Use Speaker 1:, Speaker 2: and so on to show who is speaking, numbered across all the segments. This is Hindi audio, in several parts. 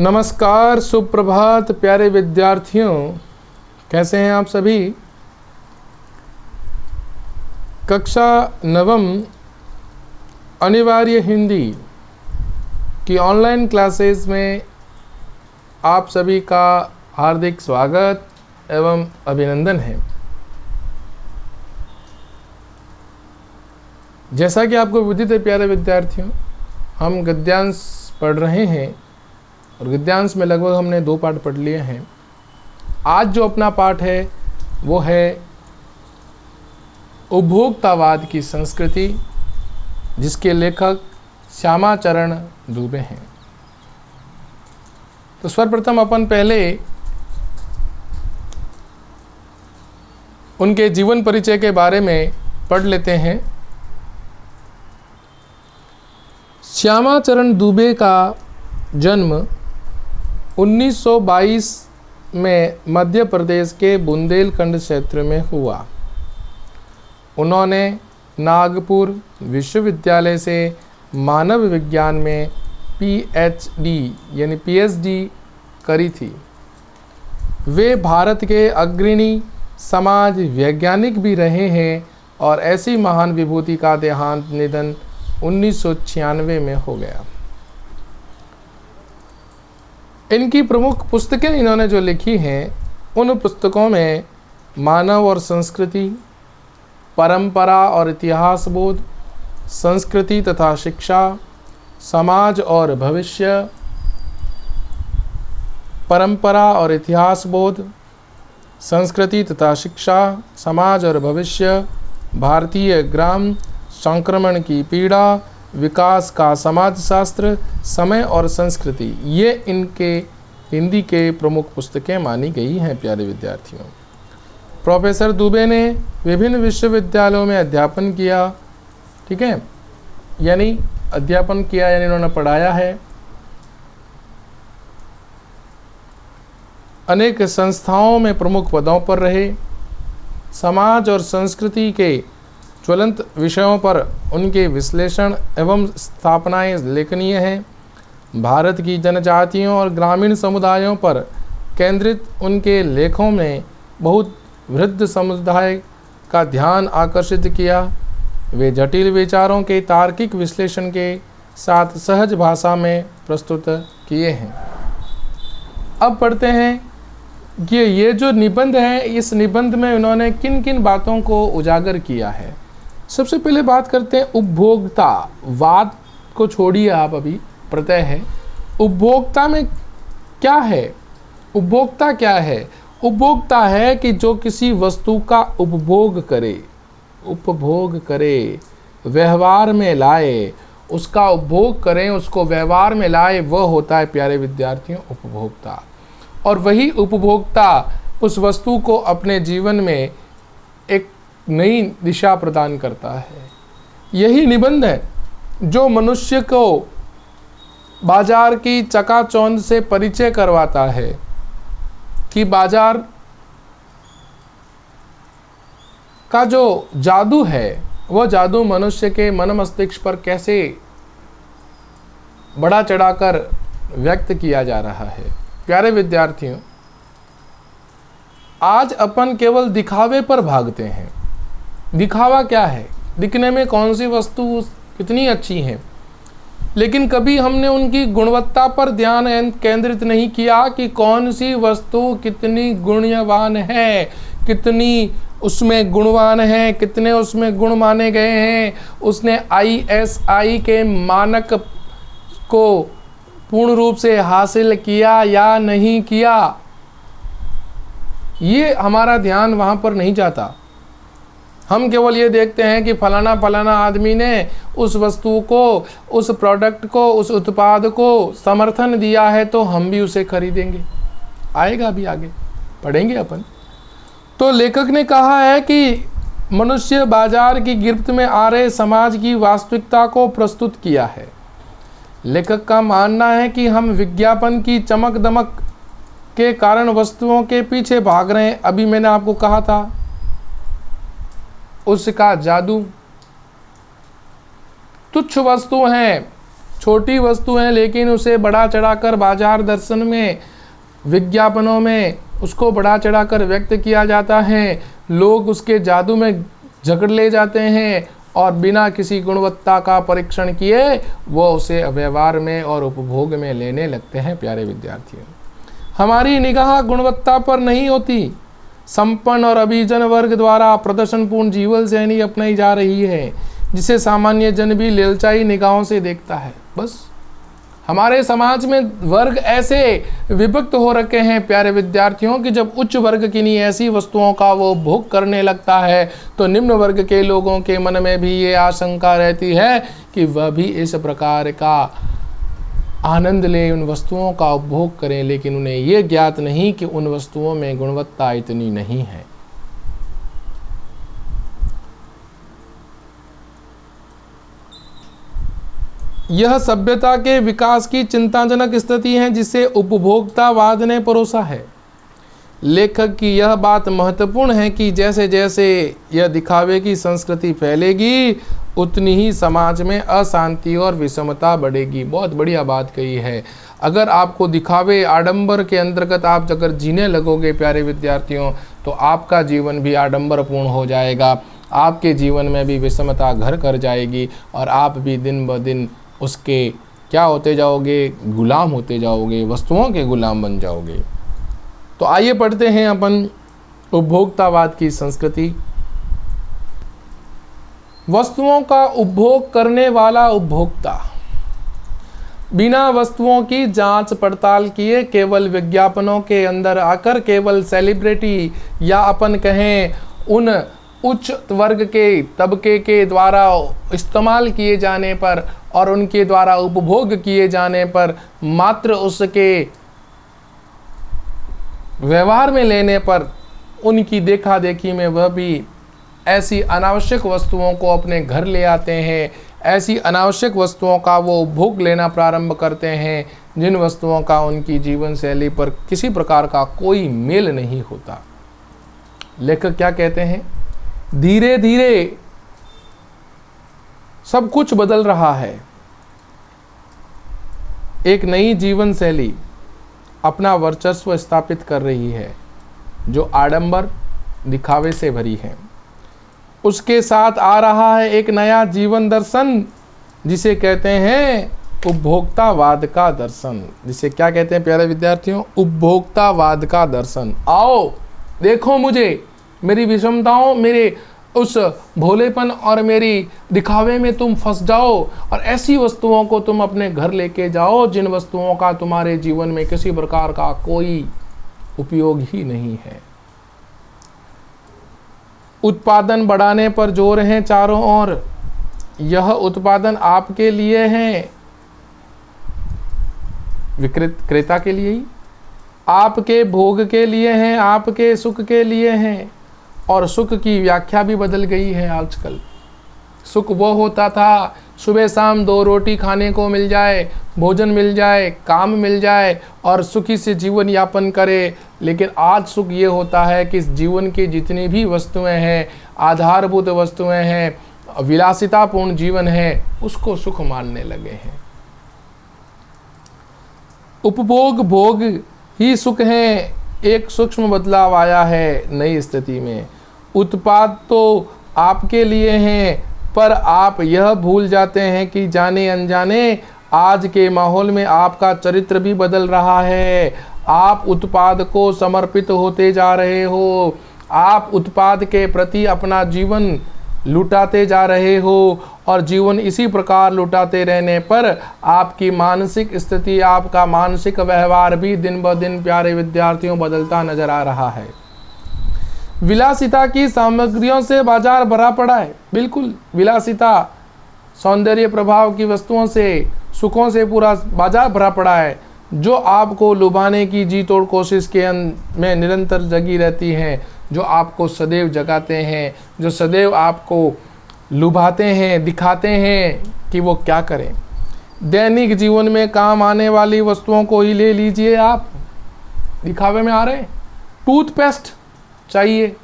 Speaker 1: नमस्कार, सुप्रभात प्यारे विद्यार्थियों, कैसे हैं आप सभी। कक्षा नवम अनिवार्य हिंदी की ऑनलाइन क्लासेस में आप सभी का हार्दिक स्वागत एवं अभिनंदन है। जैसा कि आपको विदित है प्यारे विद्यार्थियों, हम गद्यांश पढ़ रहे हैं और गद्यांश में लगभग हमने 2 पाठ पढ़ लिए हैं। आज जो अपना पाठ है वो है उपभोक्तावाद की संस्कृति, जिसके लेखक श्यामाचरण दुबे हैं। तो सर्वप्रथम अपन पहले उनके जीवन परिचय के बारे में पढ़ लेते हैं। श्यामाचरण दुबे का जन्म 1922 में मध्य प्रदेश के बुंदेलखंड क्षेत्र में हुआ। उन्होंने नागपुर विश्वविद्यालय से मानव विज्ञान में पीएचडी करी थी। वे भारत के अग्रणी समाज वैज्ञानिक भी रहे हैं और ऐसी महान विभूति का देहांत निधन 1996 में हो गया। इनकी प्रमुख पुस्तकें इन्होंने जो लिखी हैं, उन पुस्तकों में मानव और संस्कृति, परंपरा और इतिहास बोध, संस्कृति तथा शिक्षा, समाज और भविष्य, परंपरा और इतिहास बोध, संस्कृति तथा शिक्षा, समाज और भविष्य, भारतीय ग्राम संक्रमण की पीड़ा, विकास का समाजशास्त्र, समय और संस्कृति, ये इनके हिंदी के प्रमुख पुस्तकें मानी गई हैं। प्यारे विद्यार्थियों, प्रोफेसर दुबे ने विभिन्न विश्वविद्यालयों में अध्यापन किया, ठीक है, यानी अध्यापन किया यानी उन्होंने पढ़ाया है। अनेक संस्थाओं में प्रमुख पदों पर रहे। समाज और संस्कृति के ज्वलंत विषयों पर उनके विश्लेषण एवं स्थापनाएं लेखनीय हैं। भारत की जनजातियों और ग्रामीण समुदायों पर केंद्रित उनके लेखों में बहुत वृद्ध समुदाय का ध्यान आकर्षित किया। वे जटिल विचारों के तार्किक विश्लेषण के साथ सहज भाषा में प्रस्तुत किए हैं। अब पढ़ते हैं कि ये जो निबंध है, इस निबंध में उन्होंने किन किन बातों को उजागर किया है। सबसे पहले बात करते हैं उपभोक्तावाद को छोड़िए आप, अभी प्रत्यय है। उपभोक्ता में क्या है? उपभोक्ता क्या है? उपभोक्ता है कि जो किसी वस्तु का उपभोग करे, व्यवहार में लाए, उसका उपभोग करें, उसको व्यवहार में लाए, वह होता है प्यारे विद्यार्थियों उपभोक्ता। और वही उपभोक्ता उस वस्तु को अपने जीवन में एक नई दिशा प्रदान करता है। यही निबंध है जो मनुष्य को बाजार की चकाचौंध से परिचय करवाता है कि बाजार का जो जादू है, वह जादू मनुष्य के मन मस्तिष्क पर कैसे बढ़ा चढ़ाकर व्यक्त किया जा रहा है। प्यारे विद्यार्थियों, आज अपन केवल दिखावे पर भागते हैं। दिखावा क्या है? दिखने में कौन सी वस्तु कितनी अच्छी है, लेकिन कभी हमने उनकी गुणवत्ता पर ध्यान केंद्रित नहीं किया कि कौन सी वस्तु कितनी गुणवान है, कितनी उसमें गुणवान है, कितने उसमें गुण माने गए हैं, उसने ISI के मानक को पूर्ण रूप से हासिल किया या नहीं किया। ये हमारा ध्यान वहाँ पर नहीं जाता। हम केवल ये देखते हैं कि फलाना फलाना आदमी ने उस वस्तु को, उस प्रोडक्ट को, उस उत्पाद को समर्थन दिया है तो हम भी उसे खरीदेंगे। आएगा भी आगे, पढ़ेंगे अपन। तो लेखक ने कहा है कि मनुष्य बाजार की गिरफ्त में आ रहे समाज की वास्तविकता को प्रस्तुत किया है। लेखक का मानना है कि हम विज्ञापन की चमक दमक के कारण वस्तुओं के पीछे भाग रहे हैं। अभी मैंने आपको कहा था उसका जादू। तुच्छ वस्तु हैं, छोटी वस्तु है लेकिन उसे बढ़ा चढ़ाकर बाजार दर्शन में, विज्ञापनों में उसको बढ़ा चढ़ाकर व्यक्त किया जाता है। लोग उसके जादू में जकड़ ले जाते हैं और बिना किसी गुणवत्ता का परीक्षण किए वो उसे व्यवहार में और उपभोग में लेने लगते हैं। प्यारे विद्यार्थियों, हमारी निगाह गुणवत्ता पर नहीं होती। संपन्न और अभिजन वर्ग द्वारा प्रदर्शनपूर्ण जीवन शैली अपनाई जा रही है, जिसे सामान्य जन भी ललचाई निगाहों से देखता है। बस हमारे समाज में वर्ग ऐसे विभक्त हो रखे हैं प्यारे विद्यार्थियों कि जब उच्च वर्ग किन्हीं ऐसी वस्तुओं का वो भोग करने लगता है तो निम्न वर्ग के लोगों के मन में भी ये आशंका रहती है कि वह भी इस प्रकार का आनंद ले, उन वस्तुओं का उपभोग करें, लेकिन उन्हें ये ज्ञात नहीं कि उन वस्तुओं में गुणवत्ता इतनी नहीं है। यह सभ्यता के विकास की चिंताजनक स्थिति है जिसे उपभोक्तावाद ने परोसा है। लेखक की यह बात महत्वपूर्ण है कि जैसे जैसे यह दिखावे की संस्कृति फैलेगी उतनी ही समाज में अशांति और विषमता बढ़ेगी। बहुत बढ़िया बात कही है। अगर आपको दिखावे आडंबर के अंतर्गत आप अगर जीने लगोगे प्यारे विद्यार्थियों, तो आपका जीवन भी आडंबरपूर्ण हो जाएगा, आपके जीवन में भी विषमता घर कर जाएगी और आप भी दिन ब दिन उसके क्या होते जाओगे, गुलाम होते जाओगे, वस्तुओं के गुलाम बन जाओगे। तो आइए पढ़ते हैं अपन उपभोक्तावाद की संस्कृति। वस्तुओं का उपभोग करने वाला उपभोक्ता बिना वस्तुओं की जांच पड़ताल किए केवल विज्ञापनों के अंदर आकर, केवल सेलिब्रिटी या अपन कहें उन उच्च वर्ग के तबके के द्वारा इस्तेमाल किए जाने पर और उनके द्वारा उपभोग किए जाने पर, मात्र उसके व्यवहार में लेने पर, उनकी देखा देखी में वह भी ऐसी अनावश्यक वस्तुओं को अपने घर ले आते हैं, ऐसी अनावश्यक वस्तुओं का वो उपभोग लेना प्रारंभ करते हैं जिन वस्तुओं का उनकी जीवन शैली पर किसी प्रकार का कोई मेल नहीं होता। लेखक क्या कहते हैं? धीरे धीरे सब कुछ बदल रहा है। एक नई जीवन शैली अपना वर्चस्व स्थापित कर रही है जो आडंबर दिखावे से भरी है। उसके साथ आ रहा है एक नया जीवन दर्शन जिसे कहते हैं उपभोक्तावाद का दर्शन। जिसे क्या कहते हैं प्यारे विद्यार्थियों? उपभोक्तावाद का दर्शन। आओ देखो मुझे, मेरी विषमताओं, मेरे उस भोलेपन और मेरी दिखावे में तुम फंस जाओ और ऐसी वस्तुओं को तुम अपने घर लेके जाओ जिन वस्तुओं का तुम्हारे जीवन में किसी प्रकार का कोई उपयोग ही नहीं है। उत्पादन बढ़ाने पर जोर है चारों ओर। यह उत्पादन आपके लिए है, विक्रेता के लिए ही, आपके भोग के लिए हैं, आपके सुख के लिए हैं। और सुख की व्याख्या भी बदल गई है आजकल। सुख वो होता था सुबह शाम 2 रोटी खाने को मिल जाए, भोजन मिल जाए, काम मिल जाए और सुखी से जीवन यापन करे। लेकिन आज सुख ये होता है कि जीवन की जितनी भी वस्तुएं हैं, आधारभूत वस्तुएं हैं, विलासितापूर्ण जीवन है, उसको सुख मानने लगे हैं। उपभोग भोग ही सुख है। एक सूक्ष्म बदलाव आया है नई स्थिति में। उत्पाद तो आपके लिए हैं, पर आप यह भूल जाते हैं कि जाने अनजाने आज के माहौल में आपका चरित्र भी बदल रहा है। आप उत्पाद को समर्पित होते जा रहे हो, आप उत्पाद के प्रति अपना जीवन लुटाते जा रहे हो और जीवन इसी प्रकार लुटाते रहने पर आपकी मानसिक स्थिति, आपका मानसिक व्यवहार भी दिन ब दिन प्यारे विद्यार्थियों बदलता नजर आ रहा है। विलासिता की सामग्रियों से बाजार भरा पड़ा है। बिल्कुल, विलासिता, सौंदर्य प्रभाव की वस्तुओं से, सुखों से पूरा बाजार भरा पड़ा है जो आपको लुभाने की जी तोड़ कोशिश के में निरंतर जगी रहती हैं, जो आपको सदैव जगाते हैं, जो सदैव आपको लुभाते हैं, दिखाते हैं कि वो क्या करें। दैनिक जीवन में काम आने वाली वस्तुओं को ही ले लीजिए आप, दिखावे में आ रहे। टूथपेस्ट चाहिए,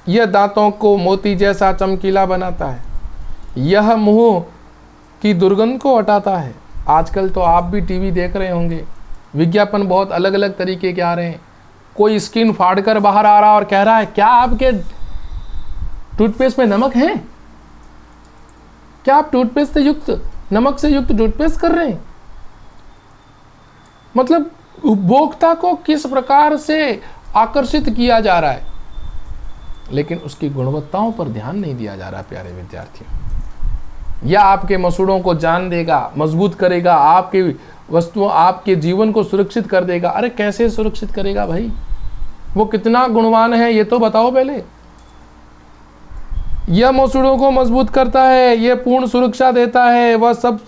Speaker 1: यह दांतों को मोती जैसा चमकीला बनाता है। यह मुंह की दुर्गंध को हटाता है। आजकल तो आप भी टीवी देख रहे होंगे, विज्ञापन बहुत अलग अलग तरीके के आ रहे हैं। कोई स्किन फाड़ कर बाहर आ रहा और कह रहा है क्या आपके टूथपेस्ट में नमक है, क्या आप टूथपेस्ट से युक्त नमक से युक्त टूथपेस्ट कर रहे हैं। मतलब उपभोक्ता को किस प्रकार से आकर्षित किया जा रहा है, लेकिन उसकी गुणवत्ताओं पर ध्यान नहीं दिया जा रहा। प्यारे विद्यार्थियों, यह आपके मसूड़ों को जान देगा, मजबूत करेगा, आपके वस्तुओं आपके जीवन को सुरक्षित कर देगा। अरे कैसे सुरक्षित करेगा भाई, वो कितना गुणवान है ये तो बताओ पहले। यह मसूड़ों को मजबूत करता है, यह पूर्ण सुरक्षा देता है। वह सब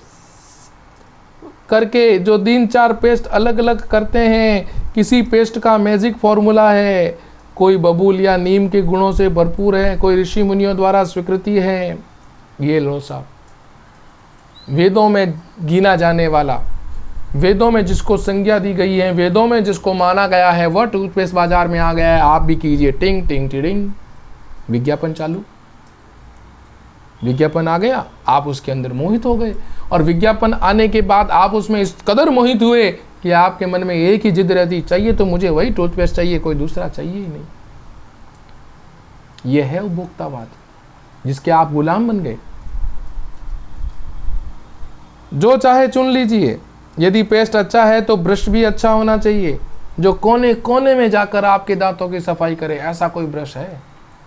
Speaker 1: करके जो 3-4 पेस्ट अलग अलग करते हैं, किसी पेस्ट का मैजिक फॉर्मूला है, कोई बबूल या नीम के गुणों से भरपूर है, कोई ऋषि मुनियों द्वारा स्वीकृति है। ये लो साहब, वेदों में गिना जाने वाला, वेदों में जिसको संज्ञा दी गई है, वेदों में जिसको माना गया है, वह टूथपेस्ट बाजार में आ गया है। आप भी कीजिए, टिंग टिंग टिडिंग, विज्ञापन चालू, विज्ञापन आ गया, आप उसके अंदर मोहित हो गए। और विज्ञापन आने के बाद आप उसमें इस कदर मोहित हुए कि आपके मन में एक ही जिद रहती, चाहिए तो मुझे वही टूथपेस्ट चाहिए, कोई दूसरा चाहिए ही नहीं। यह है उपभोक्तावाद, जिसके आप गुलाम बन गए। जो चाहे चुन लीजिए। यदि पेस्ट अच्छा है तो ब्रश भी अच्छा होना चाहिए, जो कोने कोने में जाकर आपके दांतों की सफाई करे। ऐसा कोई ब्रश है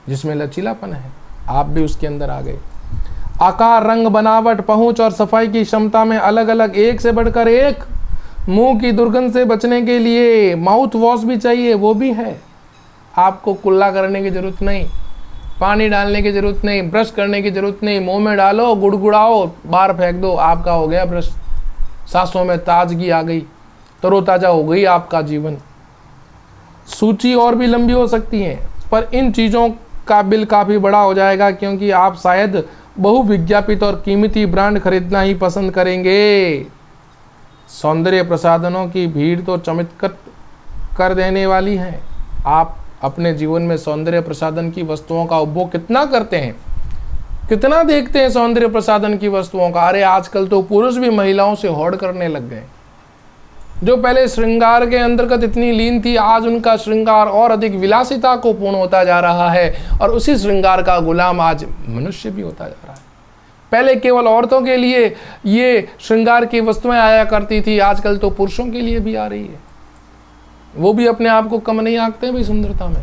Speaker 1: जिसमें लचीलापन है? आप भी उसके अंदर आ गए। आकार, रंग, बनावट, पहुंच और सफाई की क्षमता में अलग अलग, एक से बढ़कर एक। मुंह की दुर्गंध से बचने के लिए माउथ वॉश भी चाहिए, वो भी है। आपको कुल्ला करने की जरूरत नहीं, पानी डालने की जरूरत नहीं, ब्रश करने की जरूरत नहीं। मुंह में डालो, गुड़गुड़ाओ, बाहर फेंक दो, आपका हो गया ब्रश। सांसों में ताजगी आ गई, तरोताजा हो गई आपका जीवन। सूची और भी लंबी हो सकती है, पर इन चीज़ों का बिल काफ़ी बड़ा हो जाएगा, क्योंकि आप शायद बहुविज्ञापित और कीमती ब्रांड खरीदना ही पसंद करेंगे। सौंदर्य प्रसाधनों की भीड़ तो चमत्कृत कर देने वाली है। आप अपने जीवन में सौंदर्य प्रसाधन की वस्तुओं का उपभोग कितना करते हैं, कितना देखते हैं सौंदर्य प्रसाधन की वस्तुओं का? अरे आजकल तो पुरुष भी महिलाओं से होड़ करने लग गए। जो पहले श्रृंगार के अंतर्गत इतनी लीन थी, आज उनका श्रृंगार और अधिक विलासिता को पूर्ण होता जा रहा है, और उसी श्रृंगार का गुलाम आज मनुष्य भी होता जा रहा है। पहले केवल औरतों के लिए ये श्रृंगार की वस्तुएं आया करती थी, आजकल तो पुरुषों के लिए भी आ रही है। वो भी अपने आप को कम नहीं आंकते भाई सुंदरता में।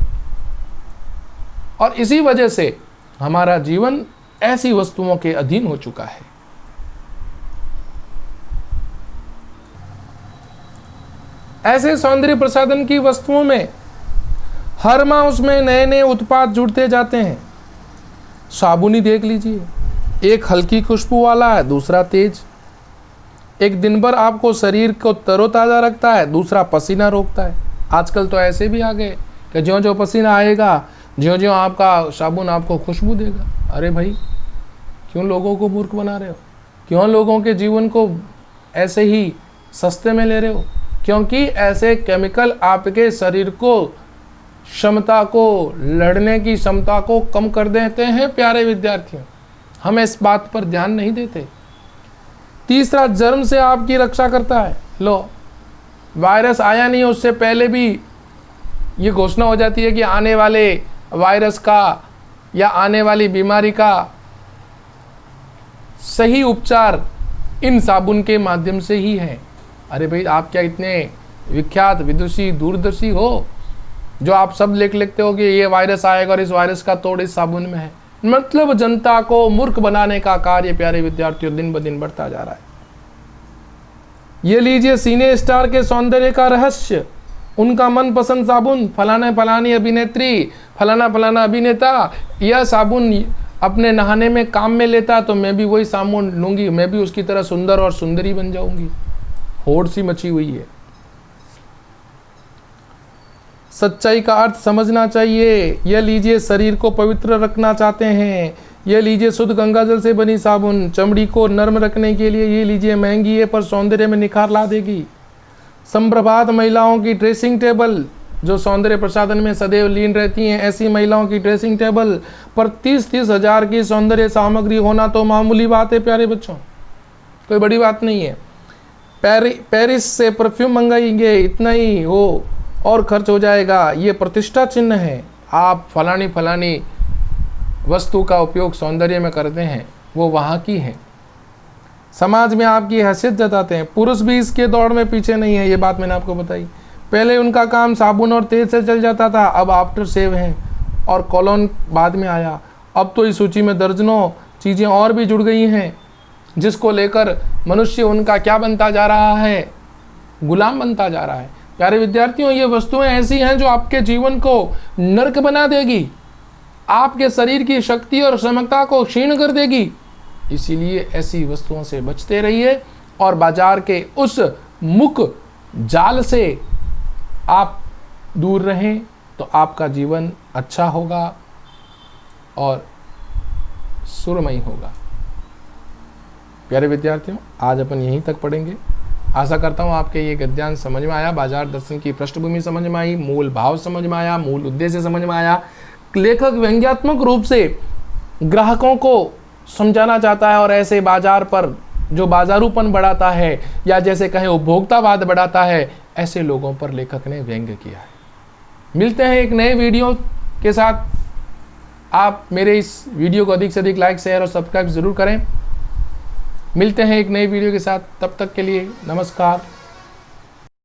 Speaker 1: और इसी वजह से हमारा जीवन ऐसी वस्तुओं के अधीन हो चुका है। ऐसे सौंदर्य प्रसाधन की वस्तुओं में हर माह उसमें नए नए उत्पाद जुड़ते जाते हैं। साबुन ही देख लीजिए, एक हल्की खुशबू वाला है, दूसरा तेज। एक दिन भर आपको शरीर को तरोताजा रखता है, दूसरा पसीना रोकता है। आजकल तो ऐसे भी आ गए कि ज्यों ज्यों पसीना आएगा, ज्यों ज्यों आपका साबुन आपको खुशबू देगा। अरे भाई, क्यों लोगों को मूर्ख बना रहे हो? क्यों लोगों के जीवन को ऐसे ही सस्ते में ले रहे हो? क्योंकि ऐसे केमिकल आपके शरीर को क्षमता को, लड़ने की क्षमता को कम कर देते हैं। प्यारे विद्यार्थियों, हम इस बात पर ध्यान नहीं देते। तीसरा, जर्म से आपकी रक्षा करता है। लो, वायरस आया नहीं, उससे पहले भी ये घोषणा हो जाती है कि आने वाले वायरस का या आने वाली बीमारी का सही उपचार इन साबुन के माध्यम से ही है। अरे भाई, आप क्या इतने विख्यात, विदुषी, दूरदर्शी हो जो आप सब लिखते हो कि ये वायरस आएगा और इस वायरस का तोड़ इस साबुन में है? मतलब जनता को मूर्ख बनाने का कार्य प्यारे विद्यार्थियों दिन ब दिन बढ़ता जा रहा है। ये लीजिए सिने स्टार के सौंदर्य का रहस्य, उनका मनपसंद साबुन, फलाना फलानी अभिनेत्री, फलाना फलाना अभिनेता यह साबुन अपने नहाने में काम में लेता, तो मैं भी वही साबुन लूंगी, मैं भी उसकी तरह सुंदर और सुंदरी बन जाऊंगी। होड़ सी मची हुई है। सच्चाई का अर्थ समझना चाहिए। यह लीजिए शरीर को पवित्र रखना चाहते हैं, यह लीजिए शुद्ध गंगा जल से बनी साबुन, चमड़ी को नर्म रखने के लिए ये लीजिए, महंगी है पर सौंदर्य में निखार ला देगी। संप्रभात महिलाओं की ड्रेसिंग टेबल, जो सौंदर्य प्रसाधन में सदैव लीन रहती हैं, ऐसी महिलाओं की ड्रेसिंग टेबल पर 30-30 हजार की सौंदर्य सामग्री होना तो मामूली बात है प्यारे बच्चों। कोई बड़ी बात नहीं है। पेरिस से परफ्यूम मंगाएंगे, इतना ही हो और खर्च हो जाएगा, ये प्रतिष्ठा चिन्ह है। आप फलानी फलानी वस्तु का उपयोग सौंदर्य में करते हैं, वो वहाँ की है। समाज में आपकी हैसियत जताते हैं। पुरुष भी इसके दौड़ में पीछे नहीं है, ये बात मैंने आपको बताई। पहले उनका काम साबुन और तेल से चल जाता था, अब आफ्टर सेव है और कॉलोन बाद में आया। अब तो इस सूची में दर्जनों चीज़ें और भी जुड़ गई हैं, जिसको लेकर मनुष्य उनका क्या बनता जा रहा है, गुलाम बनता जा रहा है। प्यारे विद्यार्थियों, ये वस्तुएं ऐसी हैं जो आपके जीवन को नरक बना देगी, आपके शरीर की शक्ति और क्षमता को क्षीण कर देगी। इसीलिए ऐसी वस्तुओं से बचते रहिए और बाजार के उस मुख जाल से आप दूर रहें, तो आपका जीवन अच्छा होगा और सुरमयी होगा। प्यारे विद्यार्थियों, आज अपन यहीं तक पढ़ेंगे। आशा करता हूँ आपके ये गद्यांश समझ में आया, बाजार दर्शन की पृष्ठभूमि समझ में आई, मूल भाव समझ में आया, मूल उद्देश्य समझ में आया। लेखक व्यंग्यात्मक रूप से ग्राहकों को समझाना चाहता है और ऐसे बाजार पर जो बाजारूपन बढ़ाता है या जैसे कहें उपभोक्तावाद बढ़ाता है, ऐसे लोगों पर लेखक ने व्यंग्य किया है। मिलते हैं एक नए वीडियो के साथ। आप मेरे इस वीडियो को अधिक से अधिक लाइक, शेयर और सब्सक्राइब जरूर करें। मिलते हैं एक नई वीडियो के साथ, तब तक के लिए नमस्कार।